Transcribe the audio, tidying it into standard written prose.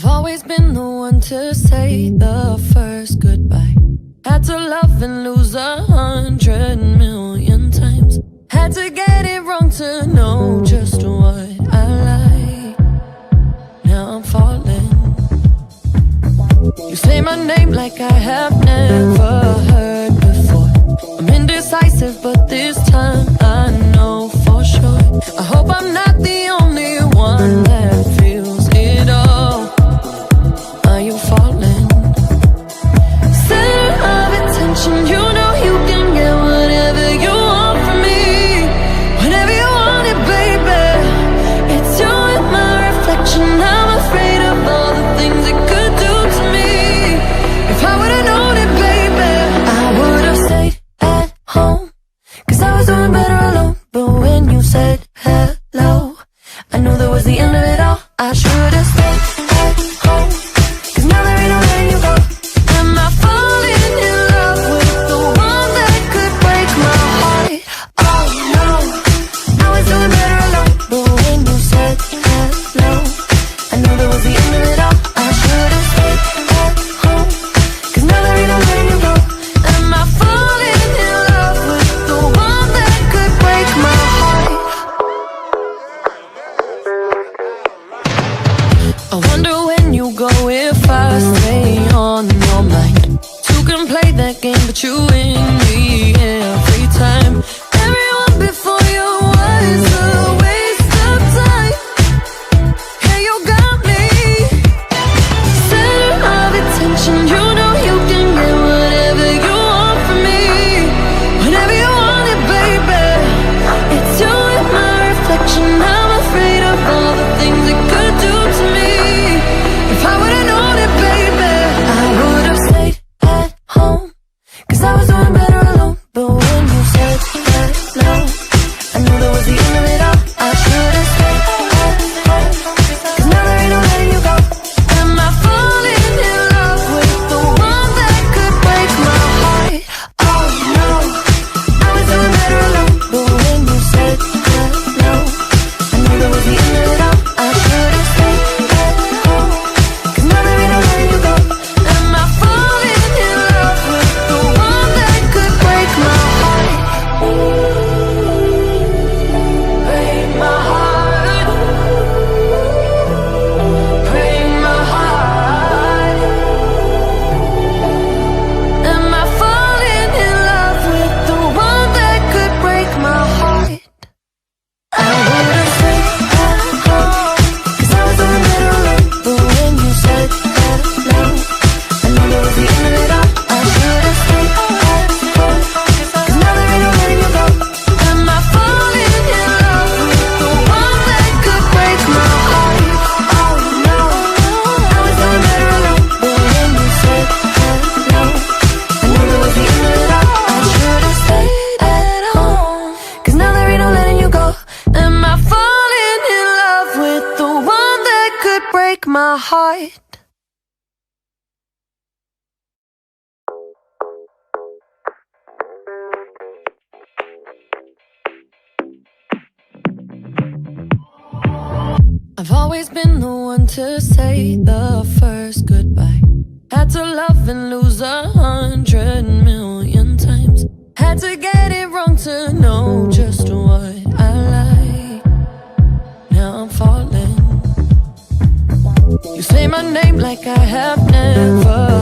I've always been the one to say the first goodbye. Had to love and lose 100,000,000 times. Had to get it wrong to know just what I like. Now I'm falling. You say my name like I have never heard before. I'm indecisive, but this time I know for sure. I hope I'm not the only one that feels it all. Are you falling? Center of attention, you know you can get whatever you want from me. Whenever you want it, baby. It's you and my reflection. I'm afraid of all the things it could do to me. If I would've known it, baby, I would've stayed at home, 'cause I was doing better alone. But when you said hello, I knew that was the end of it all. I should've stayed at home, 'cause now there ain't no letting you go. Am I falling in love with the one that could break my heart? Oh no, I was doing better alone. But when you said hello, I knew that was the end of it all. I should've stayed at home, 'cause now there ain't no letting you go. Am I falling in love with the one that could break my heart? I wonder when you go if I stay on your mind. Two can play that game, but you win me every time. Everyone before you was a waste of time. Yeah, you got me. Center of attention, you know you can get whatever you want from me. Whenever you want it, baby. It's you and my reflection. I'm afraid of all the things it could do to me. If I would've known it, baby, I would've stayed at home, 'cause I was doing better alone. But when you said hello, I knew that was the end of it all. I should've stayed at home, 'cause now there ain't no letting you go. Am I falling in love with the one that could break my heart? Oh no, I was doing better alone. But when you said hello, I knew that was the end of it all. I should've stayed at home, 'cause now there ain't no letting you go. Am I falling in love with the one that could break my heart? Break my heart. Break my heart. Am I falling in love with the one that could break my heart? I would've stayed at home, 'cause I was doing better alone. But when you said hello, I knew that was the end of it all. I should've stayed at home, 'cause now there ain't no letting you go. Am I falling in love with the one that could break my heart? Oh no, I was doing better alone. But when you said hello, I knew that was the end of it all. I should've stayed at home, 'cause now there ain't no letting you go. Am I falling in love with the one that could break my heart? I've always been the one to say the first goodbye. Had to love and lose 100,000,000 times. Had to get it wrong to know just what I like. Now I'm falling. You say my name like I have never